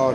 8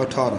18।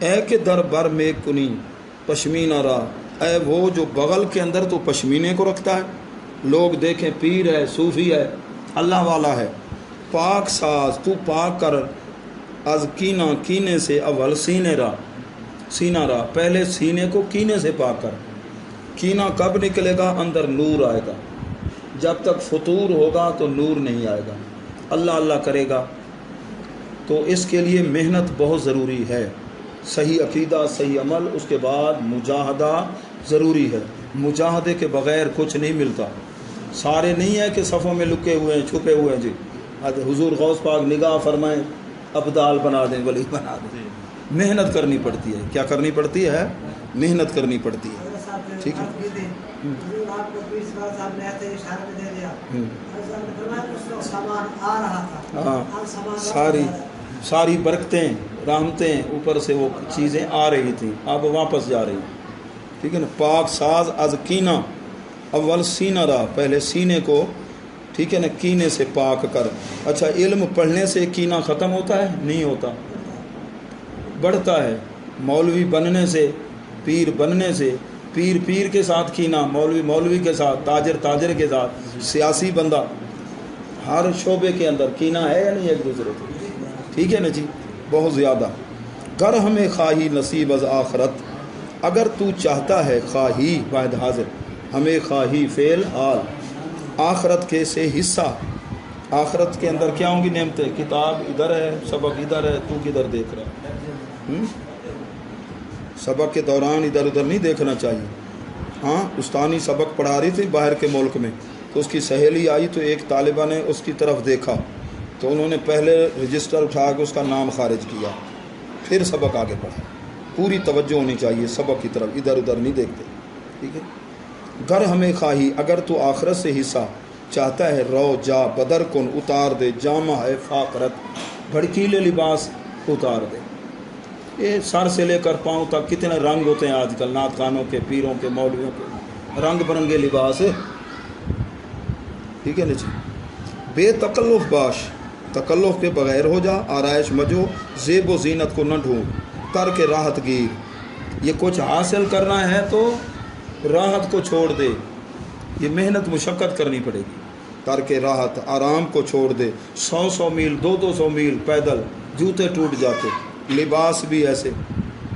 اے کہ در بر میں کنی پشمینہ را، اے وہ جو بغل کے اندر تو پشمینے کو رکھتا ہے، لوگ دیکھیں پیر ہے، صوفی ہے، اللہ والا ہے، پاک ساز تو پاک کر، از کینہ کینے سے، اول سینہ را پہلے سینے کو کینے سے پاک کر۔ کینہ کب نکلے گا؟ اندر نور آئے گا، جب تک فطور ہوگا تو نور نہیں آئے گا، اللہ اللہ کرے گا، تو اس کے لیے محنت بہت ضروری ہے، صحیح عقیدہ، صحیح عمل، اس کے بعد مجاہدہ ضروری ہے، مجاہدے کے بغیر کچھ نہیں ملتا۔ سارے نہیں ہے کہ صفوں میں لکے ہوئے ہیں، چھپے ہوئے ہیں، جی حضور غوث پاک نگاہ فرمائیں ابدال بنا دیں، ولی بنا دیں، محنت کرنی پڑتی ہے، کیا کرنی پڑتی ہے؟ محنت کرنی پڑتی ہے، ٹھیک ہے۔ ہاں، ساری برکتیں، رحمتیں اوپر سے وہ چیزیں آ رہی تھیں، اب واپس جا رہی ہیں، ٹھیک ہے نا۔ پاک ساز از کینہ، اول سینہ را پہلے سینے کو، ٹھیک ہے نا، کینے سے پاک کر۔ اچھا، علم پڑھنے سے کینہ ختم ہوتا ہے؟ نہیں ہوتا، بڑھتا ہے۔ مولوی بننے سے، پیر بننے سے، پیر کے ساتھ کینہ، مولوی کے ساتھ، تاجر کے ساتھ، سیاسی بندہ، ہر شعبے کے اندر کینہ ہے یا نہیں ایک دوسرے سے، ٹھیک ہے نا جی، بہت زیادہ۔ گر ہمیں خواہی نصیب از آخرت، اگر تو چاہتا ہے، خواہی واحد حاضر، ہمیں خواہی فعل حال، آخرت کے سے حصہ، آخرت کے اندر کیا ہوں گی نعمتیں؟ کتاب ادھر ہے، سبق ادھر ہے، تو کدھر دیکھ رہا ہے؟ سبق کے دوران ادھر ادھر نہیں دیکھنا چاہیے۔ ہاں، استانی سبق پڑھا رہی تھی باہر کے ملک میں، تو اس کی سہیلی آئی تو ایک طالبہ نے اس کی طرف دیکھا، تو انہوں نے پہلے رجسٹر اٹھا کے اس کا نام خارج کیا، پھر سبق آگے پڑھا۔ پوری توجہ ہونی چاہیے سبق کی طرف، ادھر ادھر نہیں دیکھتے، ٹھیک ہے۔ گر ہمیں خواہی، اگر تو آخرت سے حصہ چاہتا ہے، رو جا بدر کن، اتار دے، جامہ ہے فاقرت، بھڑکیلے لباس اتار دے۔ یہ سر سے لے کر پاؤں تک کتنے رنگ ہوتے ہیں آج کل، نعت خانوں کے، پیروں کے، مولویوں کے، رنگ برنگے لباس، ٹھیک ہے نا جی۔ بے تکلف باش، تکلف کے بغیر ہو جا، آرائش مجو، زیب و زینت کو نہ ڈھونڈ، کر کے راحت گیر، یہ کچھ حاصل کرنا ہے تو راحت کو چھوڑ دے، یہ محنت مشقت کرنی پڑے گی، کر کے راحت، آرام کو چھوڑ دے، 100 میل 200 میل پیدل، جوتے ٹوٹ جاتے، لباس بھی ایسے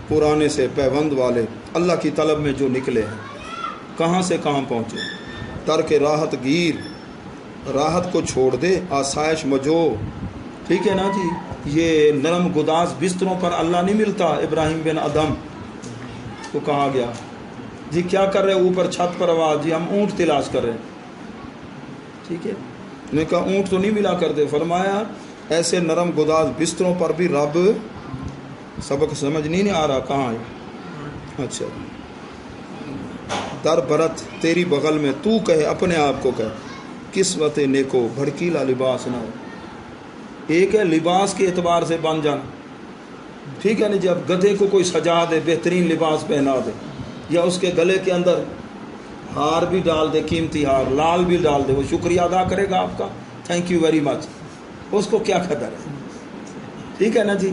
پرانے سے پیوند والے، اللہ کی طلب میں جو نکلے ہیں، کہاں سے کہاں پہنچے، کر کے راحت گیر، راحت کو چھوڑ دے، آسائش مجو، ٹھیک ہے نا جی۔ یہ نرم گداز بستروں پر اللہ نہیں ملتا، ابراہیم بن ادم کو کہا گیا، جی کیا کر رہے اوپر چھت پر آواز، جی ہم اونٹ تلاش کر رہے ہیں، ٹھیک ہے۔ نے کہا اونٹ تو نہیں ملا کرتے، فرمایا ایسے نرم گداز بستروں پر بھی رب، سبق سمجھ نہیں آ رہا کہاں ہے؟ اچھا، در برت تیری بغل میں، تو کہے اپنے آپ کو کہے، قسمت نیکو بھڑکیلا لباس نہ ہو۔ ایک ہے لباس کے اعتبار سے بن جانا، ٹھیک ہے نا جی، اب گدھے کو کوئی سجا دے، بہترین لباس پہنا دے، یا اس کے گلے کے اندر ہار بھی ڈال دے، قیمتی ہار لال بھی ڈال دے، وہ شکریہ ادا کرے گا آپ کا، تھینک یو ویری مچ، اس کو کیا قدر ہے، ٹھیک ہے نا جی۔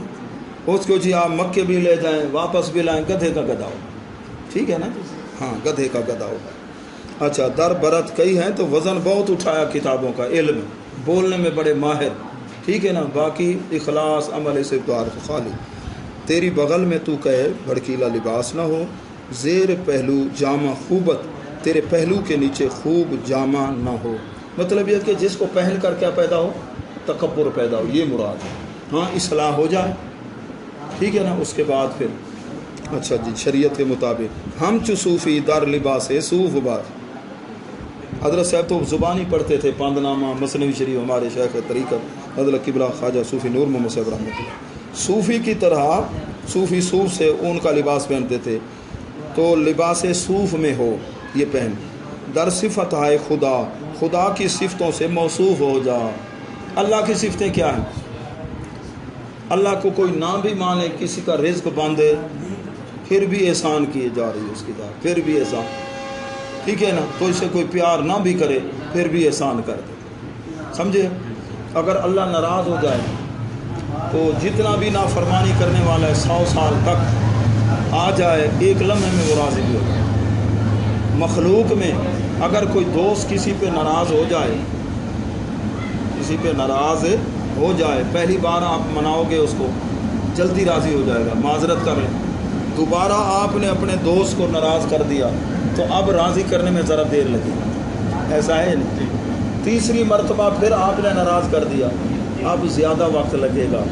اس کو جی آپ مکے بھی لے جائیں، واپس بھی لائیں، گدھے کا گدھا ہوگا، ٹھیک ہے نا جی، ہاں گدھے کا گدھا ہوگا۔ اچھا، در برت کئی ہیں تو وزن بہت اٹھایا کتابوں کا، علم بولنے میں بڑے ماہر، ٹھیک ہے نا، باقی اخلاص عمل سے دعا خالی، تیری بغل میں تو کہے بھڑکیلا لباس نہ ہو، زیر پہلو جامہ خوبت، تیرے پہلو کے نیچے خوب جامہ نہ ہو، مطلب یہ کہ جس کو پہن کر کیا پیدا ہو؟ تکبر پیدا ہو، یہ مراد ہے۔ ہاں، اصلاح ہو جائے، ٹھیک ہے نا، اس کے بعد پھر اچھا جی، شریعت کے مطابق ہم چو صوفی در لباس صوف باز، حضرت صاحب تو زبانی پڑھتے تھے، پاند نامہ، مثنوی شریف، ہمارے شیخ طریقت حضرت قبلہ خواجہ صوفی نور محمد صاحب رحمۃ اللہ، صوفی کی طرح صوفی صوف سے اون کا لباس پہنتے تھے، تو لباس صوف میں ہو یہ پہن، در صفت ہے خدا، خدا کی صفتوں سے موصوف ہو جا۔ اللہ کی صفتیں کیا ہیں؟ اللہ کو کوئی نہ بھی مانے، کسی کا رزق باندھے، پھر بھی احسان کیے جا رہی ہے اس کی ذات، پھر بھی احسان، ٹھیک ہے نا، تو اسے کوئی پیار نہ بھی کرے پھر بھی احسان کر دے، سمجھے؟ اگر اللہ ناراض ہو جائے تو جتنا بھی نافرمانی کرنے والا ہے 100 سال تک آ جائے، ایک لمحے میں وہ راضی بھی ہو جائے۔ مخلوق میں اگر کوئی دوست کسی پہ ناراض ہو جائے، کسی پہ ناراض ہو جائے، پہلی بار آپ مناؤ گے اس کو، جلدی راضی ہو جائے گا، معذرت کر لیں۔ دوبارہ آپ نے اپنے دوست کو ناراض کر دیا تو اب راضی کرنے میں ذرا دیر لگے گی، ایسا ہے نہیں؟ تیسری مرتبہ پھر آپ نے ناراض کر دیا، اب زیادہ وقت لگے گا،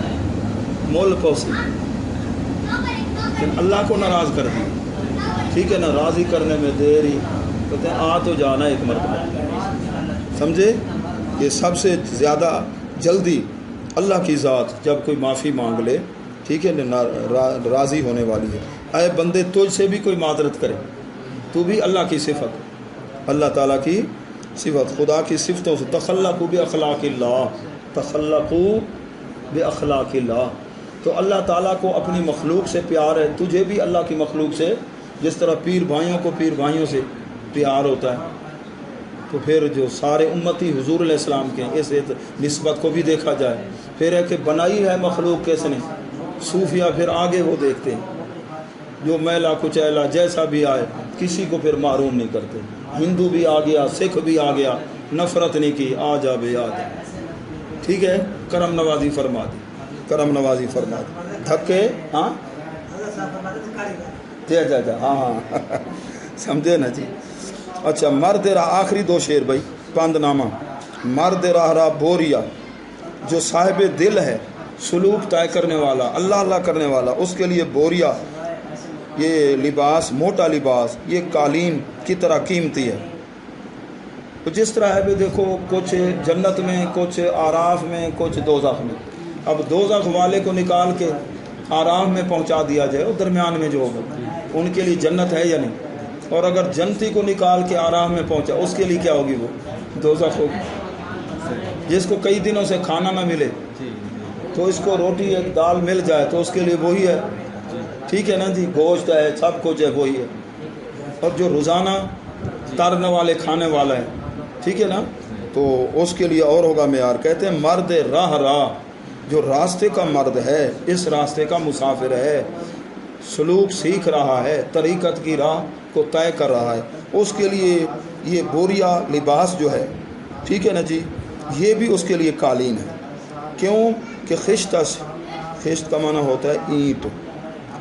مول پوسی، لیکن اللہ کو ناراض کر دیا، ٹھیک ہے نا، راضی کرنے میں دیر ہی، کہتے ہیں آ تو جانا ایک مرتبہ، سمجھے؟ یہ سب سے زیادہ جلدی اللہ کی ذات جب کوئی معافی مانگ لے، ٹھیک ہے نا، راضی ہونے والی ہے۔ اے بندے تجھ سے بھی کوئی معذرت کرے، تو بھی اللہ کی صفت، اللہ تعالیٰ کی صفت، خدا کی صفتوں سے، تخلقوا باخلاق اللہ، تخلقوا باخلاق اللہ، تو اللہ تعالیٰ کو اپنی مخلوق سے پیار ہے، تجھے بھی اللہ کی مخلوق سے، جس طرح پیر بھائیوں کو پیر بھائیوں سے پیار ہوتا ہے، تو پھر جو سارے امتی حضور علیہ السلام کے اس نسبت کو بھی دیکھا جائے۔ پھر ہے کہ بنائی ہے مخلوق کس نے، صوفیہ پھر آگے وہ دیکھتے ہیں، جو میلا کچیلا جیسا بھی آئے کسی کو پھر معروم نہیں کرتے، ہندو بھی آ گیا، سکھ بھی آ گیا، نفرت نہیں کی، آ جا بے یاد، ٹھیک ہے، کرم نوازی فرما دی، کرم نوازی فرما دی، تھکے ہاں جا ہاں سمجھے نا جی۔ اچھا، مرد راہ، آخری دو شعر بھائی، پند نامہ، مرد راہ راہ بوریا، جو صاحب دل ہے، سلوک طے کرنے والا، اللہ اللہ کرنے والا، اس کے لیے بوریا، یہ لباس، موٹا لباس، یہ قالین کی طرح قیمتی ہے۔ تو جس طرح ہے بھی دیکھو، کچھ جنت میں، کچھ آراف میں، کچھ دوزخ میں، اب دوزخ والے کو نکال کے آراف میں پہنچا دیا جائے، وہ درمیان میں جو ہوگا ان کے لیے جنت ہے یا نہیں، اور اگر جنتی کو نکال کے آراف میں پہنچا اس کے لیے کیا ہوگی، وہ دوزخ ہوگی۔ جس کو کئی دنوں سے کھانا نہ ملے تو اس کو روٹی ایک دال مل جائے تو اس کے لیے وہی ہے، ٹھیک ہے نا جی، گوشت ہے، سب کچھ ہے، وہی ہے۔ اور جو روزانہ ترنے والے کھانے والا ہے، ٹھیک ہے نا، تو اس کے لیے اور ہوگا معیار۔ کہتے ہیں مرد راہ راہ، جو راستے کا مرد ہے، اس راستے کا مسافر ہے، سلوک سیکھ رہا ہے، طریقت کی راہ کو طے کر رہا ہے، اس کے لیے یہ بوریا لباس جو ہے، ٹھیک ہے نا جی، یہ بھی اس کے لیے قالین ہے۔ کیوں کہ خشتش، خشت کا معنی ہوتا ہے اینٹ،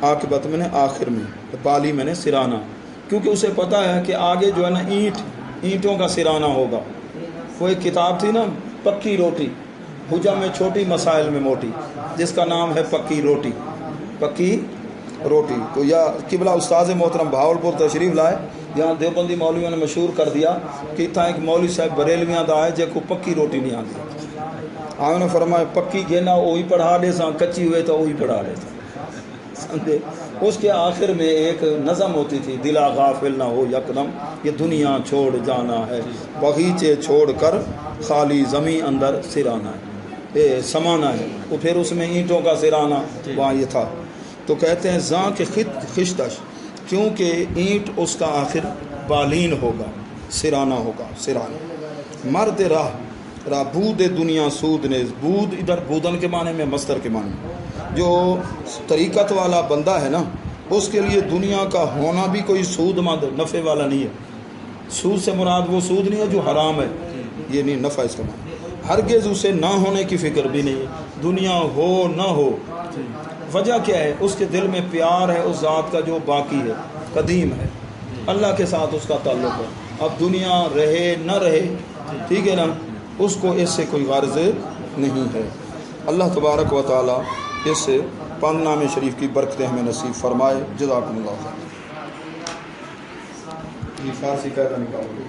عاقبت میں نے آخر میں، بالی میں نے سرانہ، کیونکہ اسے پتہ ہے کہ آگے جو ہے نا اینٹوں کا سرانہ ہوگا۔ وہ ایک کتاب تھی نا، پکی روٹی، حجم میں چھوٹی مسائل میں موٹی، جس کا نام ہے پکی روٹی، پکی روٹی۔ تو یا قبلہ استاذ محترم بہاولپور تشریف لائے، یہاں دیوبندی مولویوں نے مشہور کر دیا کہ اتنا ایک مولوی صاحب بریلویاں دا ہے جے کو پکی روٹی نہیں آتی، آپ نے فرمایا پکی گینا وہی پڑھا دے سا، کچی ہوئے تو وہی پڑھا دے سا، سمجھے۔ اس کے آخر میں ایک نظم ہوتی تھی، دلا غافل نہ ہو یکدم، یہ دنیا چھوڑ جانا ہے، باغیچے چھوڑ کر خالی زمین اندر سرانا ہے، سمانا ہے، وہ پھر اس میں اینٹوں کا سرانہ وہاں یہ تھا۔ تو کہتے ہیں زاں کے خشتش، کیونکہ اینٹ اس کا آخر بالین ہوگا، سرانہ ہوگا، سرانہ۔ مرد راہ راہ، بود دنیا سود نیز، بود ادھر بودن کے معنی میں، مصدر کے معنی میں، جو طریقت والا بندہ ہے نا، اس کے لیے دنیا کا ہونا بھی کوئی سود مند نفع والا نہیں ہے۔ سود سے مراد وہ سود نہیں ہے جو حرام ہے، یہ نہیں، نفع اس کا معنی، ہرگز اسے نہ ہونے کی فکر بھی نہیں ہے، دنیا ہو نہ ہو۔ وجہ کیا ہے؟ اس کے دل میں پیار ہے اس ذات کا جو باقی ہے، قدیم ہے، اللہ کے ساتھ اس کا تعلق ہے۔ اب دنیا رہے نہ رہے، ٹھیک ہے نا، اس کو اس سے کوئی غرض نہیں ہے۔ اللہ تبارک و تعالی اس پند نامہ شریف کی برکتیں ہمیں نصیب فرمائے۔ جزاکم اللہ خیر۔ یہ فارسی قاعدہ نکالو۔